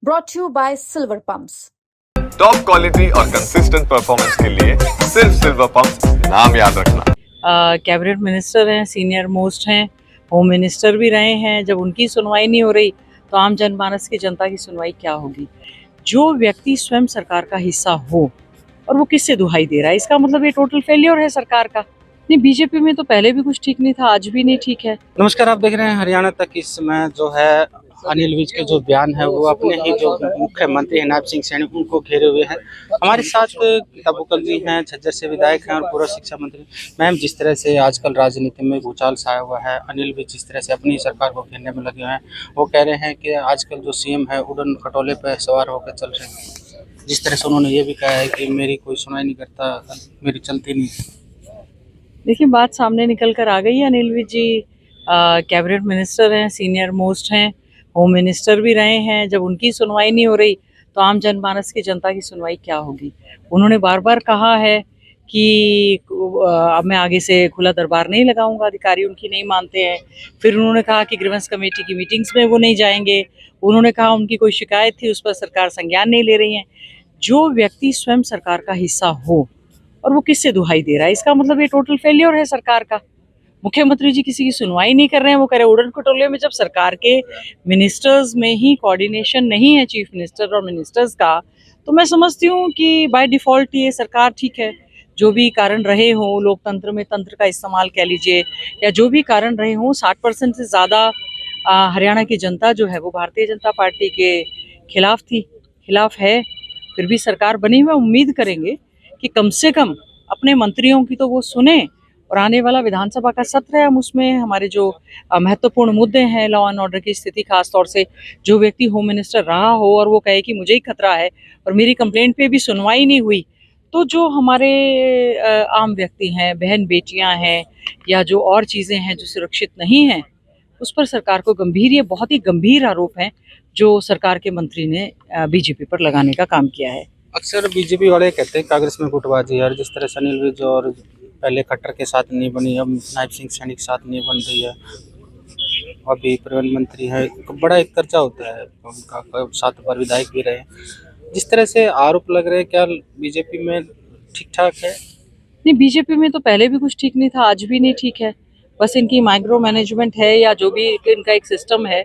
brought to you by Silver Pumps. Top quality और consistent performance के लिए सिर्फ सिल्वर पंप्स, नाम याद रखना। कैबिनेट मिनिस्टर हैं, सीनियर मोस्ट हैं, होम मिनिस्टर भी रहे हैं। जब उनकी सुनवाई नहीं हो रही तो आम जनमानस की जनता की सुनवाई क्या होगी? जो व्यक्ति स्वयं सरकार का हिस्सा हो और वो किससे दुहाई दे रहा है, इसका मतलब ये टोटल फेलियर है सरकार का। नहीं, बीजेपी में तो पहले भी कुछ ठीक नहीं था, आज भी नहीं ठीक है। नमस्कार, आप देख रहे हैं हरियाणा तक। इस समय जो है अनिल विज के जो बयान है वो अपने ही जो मुख्यमंत्री है नायब सिंह सैनी उनको घेरे हुए हैं। हमारे साथ किताबुकल जी हैं, झज्जर से विधायक हैं और पूर्व शिक्षा मंत्री। मैम, जिस तरह से आजकल राजनीति में भूचाल छाया हुआ है, अनिल विज जिस तरह से अपनी सरकार को घेरने में लगे हुए हैं, वो कह रहे हैं कि आजकल जो सीएम है उड़न खटोले पर सवार होकर चल रहे हैं। जिस तरह से उन्होंने ये भी कहा है कि मेरी कोई सुनाई नहीं करता, मेरी चलती नहीं। देखिए, बात सामने निकल कर आ गई है। अनिल विज जी कैबिनेट मिनिस्टर हैं, सीनियर मोस्ट हैं, होम मिनिस्टर भी रहे हैं। जब उनकी सुनवाई नहीं हो रही तो आम जनमानस की जनता की सुनवाई क्या होगी? उन्होंने बार बार कहा है कि अब मैं आगे से खुला दरबार नहीं लगाऊंगा, अधिकारी उनकी नहीं मानते हैं। फिर उन्होंने कहा कि ग्रीवेंस कमेटी की मीटिंग्स में वो नहीं जाएंगे। उन्होंने कहा उनकी कोई शिकायत थी, उस पर सरकार संज्ञान नहीं ले रही है। जो व्यक्ति स्वयं सरकार का हिस्सा हो और वो किससे दुहाई दे रहा है, इसका मतलब ये टोटल फेलियर है सरकार का। मुख्यमंत्री जी किसी की सुनवाई नहीं कर रहे हैं, वो कह रहे हैं उड़न खटोले में। जब सरकार के मिनिस्टर्स में ही कोऑर्डिनेशन नहीं है, चीफ मिनिस्टर और मिनिस्टर्स का, तो मैं समझती हूँ कि बाय डिफॉल्ट ये सरकार ठीक है। जो भी कारण रहे हों, लोकतंत्र में तंत्र का इस्तेमाल कह लीजिए, या जो भी कारण रहे हों, 60% से ज़्यादा हरियाणा की जनता जो है वो भारतीय जनता पार्टी के खिलाफ थी, खिलाफ है। फिर भी सरकार बनी हुई, उम्मीद करेंगे कि कम से कम अपने मंत्रियों की तो वो सुने, और आने वाला विधानसभा का सत्र है, हम उसमें हमारे जो महत्वपूर्ण मुद्दे हैं, लॉ एंड ऑर्डर की स्थिति, खास तौर से जो व्यक्ति होम मिनिस्टर रहा हो और वो कहे कि मुझे ही खतरा है और मेरी कंप्लेंट पे भी सुनवाई नहीं हुई, तो जो हमारे आम व्यक्ति हैं, बहन बेटियां हैं, या जो और चीज़ें हैं जो सुरक्षित नहीं हैं, उस पर सरकार को गंभीर, ये बहुत ही गंभीर आरोप हैं जो सरकार के मंत्री ने बीजेपी पर लगाने का काम किया है। अक्सर बीजेपी वाले कहते हैं कांग्रेस में गुटबाजी है, और जिस तरह से अनिल विज और पहले खट्टर के साथ नहीं बनी, अब नायब सिंह सैनी के साथ नहीं बन रही है, अभी परिवहन मंत्री है, बड़ा एक चर्चा होता है उनका, 7 बार विधायक भी रहे। जिस तरह से आरोप लग रहे हैं, क्या बीजेपी में ठीक ठाक है? नहीं, बीजेपी में तो पहले भी कुछ ठीक नहीं था, आज भी नहीं ठीक है। बस इनकी माइक्रो मैनेजमेंट है, या जो भी इनका एक सिस्टम है।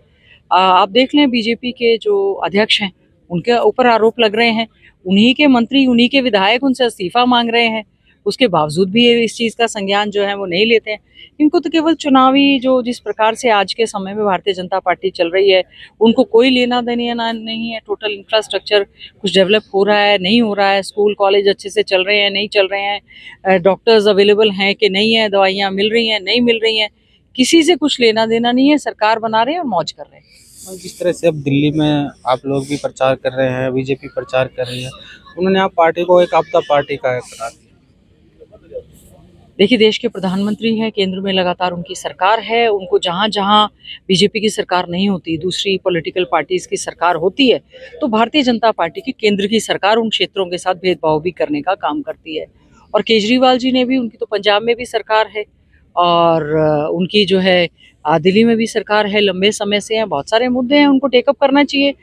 आप देख लें, बीजेपी के जो अध्यक्ष हैं उनके ऊपर आरोप लग रहे हैं, उन्हीं के मंत्री, उन्हीं के विधायक उनसे इस्तीफा मांग रहे हैं। उसके बावजूद भी ये इस चीज़ का संज्ञान जो है वो नहीं लेते हैं। इनको तो केवल चुनावी, जो जिस प्रकार से आज के समय में भारतीय जनता पार्टी चल रही है, उनको कोई लेना देना नहीं है। टोटल इंफ्रास्ट्रक्चर कुछ डेवलप हो रहा है, नहीं हो रहा है, स्कूल कॉलेज अच्छे से चल रहे हैं, नहीं चल रहे हैं, डॉक्टर्स अवेलेबल हैं कि नहीं है, दवाइयाँ मिल रही हैं, नहीं मिल रही हैं, किसी से कुछ लेना देना नहीं है। सरकार बना रहे हैं और मौज कर रहे हैं। जिस तरह से अब दिल्ली में आप लोग भी प्रचार कर रहे हैं, बीजेपी प्रचार कर रही है, उन्होंने आप पार्टी को एक आपदा पार्टी का करार दिया। देखिए, देश के प्रधानमंत्री हैं, केंद्र में लगातार उनकी सरकार है। उनको जहाँ जहाँ बीजेपी की सरकार नहीं होती, दूसरी पॉलिटिकल पार्टीज की सरकार होती है, तो भारतीय जनता पार्टी की केंद्र की सरकार उन क्षेत्रों के साथ भेदभाव भी करने का काम करती है। और केजरीवाल जी ने भी, उनकी तो पंजाब में भी सरकार है, और उनकी जो है दिल्ली में भी सरकार है, लंबे समय से हैं, बहुत सारे मुद्दे हैं, उनको टेकअप करना चाहिए।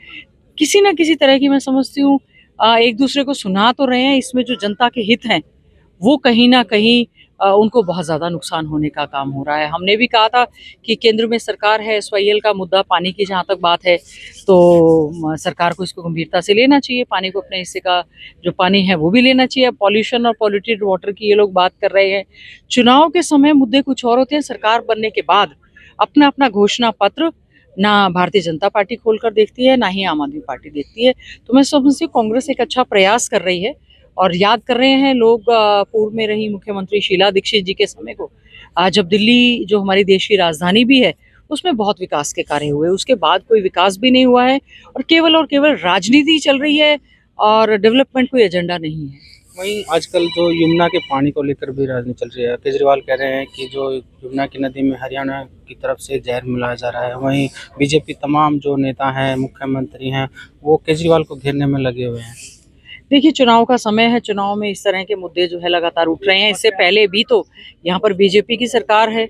किसी ना किसी तरह की, मैं समझती हूँ, एक दूसरे को सुना तो रहे हैं, इसमें जो जनता के हित हैं वो कहीं ना कहीं उनको बहुत ज़्यादा नुकसान होने का काम हो रहा है। हमने भी कहा था कि केंद्र में सरकार है, SYL का मुद्दा, पानी की जहाँ तक बात है, तो सरकार को इसको गंभीरता से लेना चाहिए। पानी को, अपने हिस्से का जो पानी है वो भी लेना चाहिए। पॉल्यूशन और पॉल्यूटेड वाटर की ये लोग बात कर रहे हैं। चुनाव के समय मुद्दे कुछ और होते हैं, सरकार बनने के बाद अपना अपना घोषणा पत्र ना भारतीय जनता पार्टी खोलकर देखती है, ना ही आम आदमी पार्टी देखती है। तो मैं समझती हूँ कांग्रेस एक अच्छा प्रयास कर रही है, और याद कर रहे हैं लोग पूर्व में रही मुख्यमंत्री शीला दीक्षित जी के समय को, जब दिल्ली जो हमारी देश की राजधानी भी है, उसमें बहुत विकास के कार्य हुए। उसके बाद कोई विकास भी नहीं हुआ है, और केवल राजनीति चल रही है, और डेवलपमेंट कोई एजेंडा नहीं है। वहीं आजकल जो यमुना के पानी को लेकर भी राजनीति चल रही है। केजरीवाल कह रहे हैं कि जो यमुना की नदी में हरियाणा की तरफ से जहर मिलाया जा रहा है। वहीं बीजेपी तमाम जो नेता हैं, मुख्यमंत्री हैं, वो केजरीवाल को घेरने में लगे हुए हैं। देखिए, चुनाव का समय है, चुनाव में इस तरह के मुद्दे जो है लगातार उठ रहे हैं। इससे पहले भी तो यहाँ पर बीजेपी की सरकार है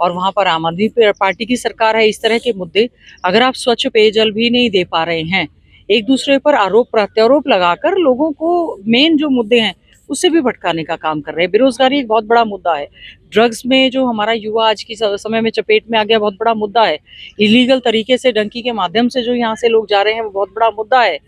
और वहाँ पर आम आदमी पार्टी की सरकार है। इस तरह के मुद्दे, अगर आप स्वच्छ पेयजल भी नहीं दे पा रहे हैं, एक दूसरे पर आरोप प्रत्यारोप लगाकर लोगों को मेन जो मुद्दे हैं उससे भी भटकाने का काम कर रहे हैं। बेरोजगारी एक बहुत बड़ा मुद्दा है। ड्रग्स में जो हमारा युवा आज की समय में चपेट में आ गया, बहुत बड़ा मुद्दा है। इलीगल तरीके से डंकी के माध्यम से जो यहाँ से लोग जा रहे हैं वो बहुत बड़ा मुद्दा है।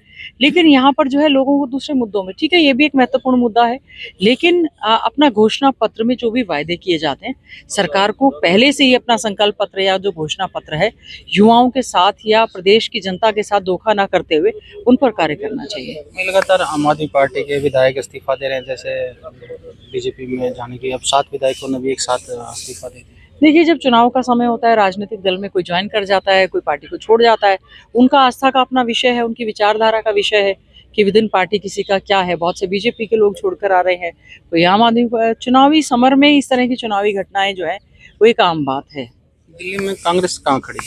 लेकिन यहाँ पर जो है लोगों को दूसरे मुद्दों में, ठीक है ये भी एक महत्वपूर्ण मुद्दा है, लेकिन अपना घोषणा पत्र में जो भी वायदे किए जाते हैं, सरकार को पहले से ही अपना संकल्प पत्र या जो घोषणा पत्र है युवाओं के साथ या प्रदेश की जनता के साथ धोखा ना करते हुए उन पर कार्य करना चाहिए। लगातार आम आदमी पार्टी के विधायक इस्तीफा दे रहे हैं, जैसे बीजेपी में जाने के अब 7 विधायकों ने भी एक साथ इस्तीफा दे दिया। देखिए, जब चुनाव का समय होता है, राजनीतिक दल में कोई ज्वाइन कर जाता है, कोई पार्टी को छोड़ जाता है, उनका आस्था का अपना विषय है, उनकी विचारधारा का विषय है कि विदिन पार्टी किसी का क्या है। बहुत से बीजेपी के लोग छोड़कर आ रहे हैं, कोई आम आदमी। चुनावी समर में इस तरह की चुनावी घटनाएं जो है वो एक आम बात है। दिल्ली में कांग्रेस कहाँ खड़ी?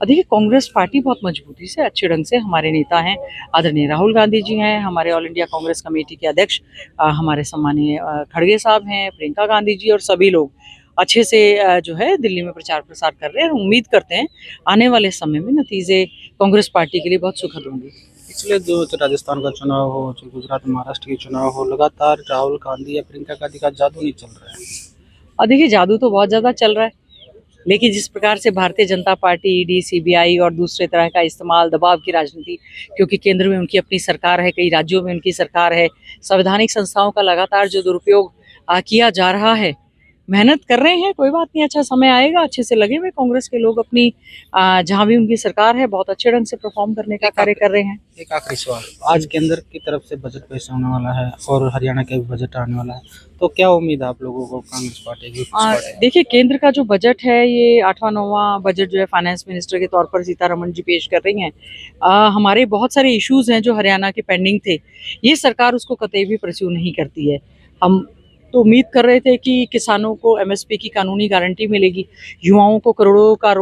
देखिए, कांग्रेस पार्टी बहुत मजबूती से, अच्छे ढंग से, हमारे नेता हैं आदरणीय राहुल गांधी जी हैं, हमारे ऑल इंडिया कांग्रेस कमेटी के अध्यक्ष हमारे सम्मानीय खड़गे साहब हैं, प्रियंका गांधी जी और सभी लोग अच्छे से जो है दिल्ली में प्रचार प्रसार कर रहे हैं। उम्मीद करते हैं आने वाले समय में नतीजे कांग्रेस पार्टी के लिए बहुत सुखद होंगे। पिछले जो राजस्थान का चुनाव हो, जो गुजरात महाराष्ट्र के चुनाव हो, लगातार राहुल गांधी या प्रियंका गांधी का जादू नहीं चल रहा है। और देखिए, जादू तो बहुत ज़्यादा चल रहा है, लेकिन जिस प्रकार से Bharatiya Janata party, ED, CBI और दूसरे तरह का इस्तेमाल, दबाव की राजनीति, क्योंकि केंद्र में उनकी अपनी सरकार है, कई राज्यों में उनकी सरकार है, संवैधानिक संस्थाओं का लगातार जो दुरुपयोग किया जा रहा है, मेहनत कर रहे हैं, कोई बात नहीं, अच्छा समय आएगा, अच्छे से लगे हुए कांग्रेस के लोग अपनी जहां भी उनकी सरकार है बहुत अच्छे ढंग से परफॉर्म करने का कार्य कर रहे हैं। एक आखिरी सवाल, आज केंद्र की तरफ से बजट पेश होने वाला है और हरियाणा का भी बजट आने वाला है, तो क्या उम्मीद है आप लोगों को कांग्रेस पार्टी की? देखिए, केंद्र का जो बजट है ये 8वां-9वां बजट जो है फाइनेंस मिनिस्टर के तौर पर सीतारमण जी पेश कर रही हैं। हमारे बहुत सारे इश्यूज हैं जो हरियाणा के पेंडिंग थे, ये सरकार उसको कतई भी परस्यू नहीं करती है। हम तो उम्मीद कर रहे थे कि किसानों को एमएसपी की कानूनी गारंटी मिलेगी, युवाओं को करोड़ों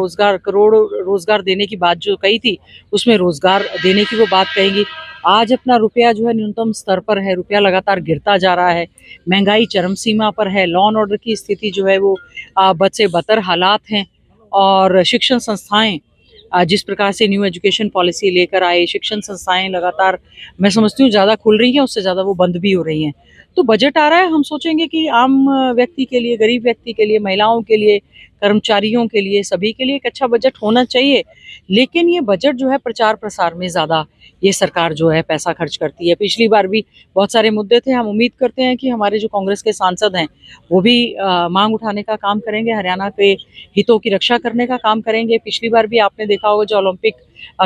रोजगार देने की बात जो कही थी उसमें रोजगार देने की वो बात कहेंगी। आज अपना रुपया जो है न्यूनतम स्तर पर है, रुपया लगातार गिरता जा रहा है, महंगाई चरम सीमा पर है, लॉ एंड ऑर्डर की स्थिति जो है वो बद से बदतर हालात हैं, और शिक्षण संस्थाएं जिस प्रकार से न्यू एजुकेशन पॉलिसी लेकर आए, शिक्षण संस्थाएं लगातार मैं समझती हूँ ज़्यादा खुल रही हैं, उससे ज़्यादा वो बंद भी हो रही हैं। तो बजट आ रहा है, हम सोचेंगे कि आम व्यक्ति के लिए, गरीब व्यक्ति के लिए, महिलाओं के लिए, कर्मचारियों के लिए, सभी के लिए एक अच्छा बजट होना चाहिए। लेकिन ये बजट जो है प्रचार प्रसार में ज़्यादा ये सरकार जो है पैसा खर्च करती है। पिछली बार भी बहुत सारे मुद्दे थे, हम उम्मीद करते हैं कि हमारे जो कांग्रेस के सांसद हैं वो भी मांग उठाने का काम करेंगे, हरियाणा के हितों की रक्षा करने का काम करेंगे। पिछली बार भी आपने देखा होगा जो ओलंपिक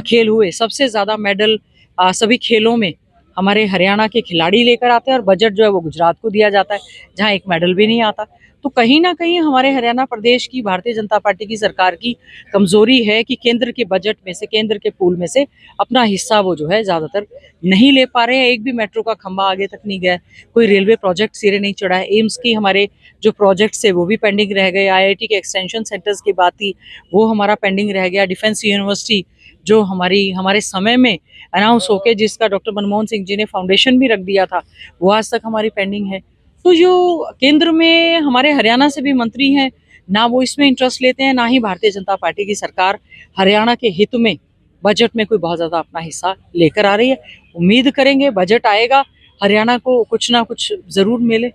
खेल हुए, सबसे ज़्यादा मेडल सभी खेलों में हमारे हरियाणा के खिलाड़ी लेकर आते हैं, और बजट जो है वो गुजरात को दिया जाता है जहां एक मेडल भी नहीं आता। तो कहीं ना कहीं हमारे हरियाणा प्रदेश की भारतीय जनता पार्टी की सरकार की कमजोरी है कि केंद्र के बजट में से, केंद्र के पूल में से अपना हिस्सा वो जो है ज्यादातर नहीं ले पा रहे हैं। एक भी मेट्रो का खंभा आगे तक नहीं गया, कोई रेलवे प्रोजेक्ट सिरे नहीं चढ़ा है, एम्स की हमारे जो प्रोजेक्ट्स है वो भी पेंडिंग रह गए, IIT के एक्सटेंशन सेंटर्स की बात थी वो हमारा पेंडिंग रह गया, डिफेंस यूनिवर्सिटी जो हमारे समय में अनाउंस होके जिसका डॉक्टर मनमोहन सिंह जी ने फाउंडेशन भी रख दिया था, वो आज तक हमारी पेंडिंग है। तो जो केंद्र में हमारे हरियाणा से भी मंत्री हैं, ना वो इसमें इंटरेस्ट लेते हैं, ना ही भारतीय जनता पार्टी की सरकार हरियाणा के हित में बजट में कोई बहुत ज़्यादा अपना हिस्सा लेकर आ रही है। उम्मीद करेंगे बजट आएगा, हरियाणा को कुछ ना कुछ ज़रूर मिले।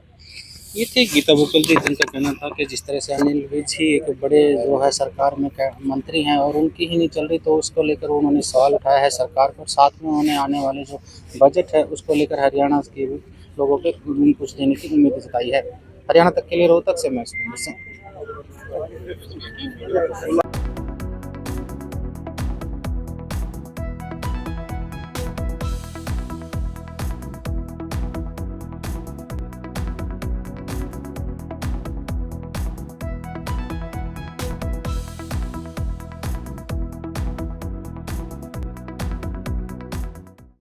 ये थे गीता बुकल जी, जिनका कहना था कि जिस तरह से अनिल विज ही एक बड़े जो है सरकार में मंत्री हैं और उनकी ही नहीं चल रही, तो उसको लेकर उन्होंने सवाल उठाया है सरकार पर। साथ में उन्होंने आने वाले जो बजट है उसको लेकर हरियाणा के लोगों पे कुछ देने की उम्मीद जताई है। हरियाणा तक के लिए रोहतक से मैं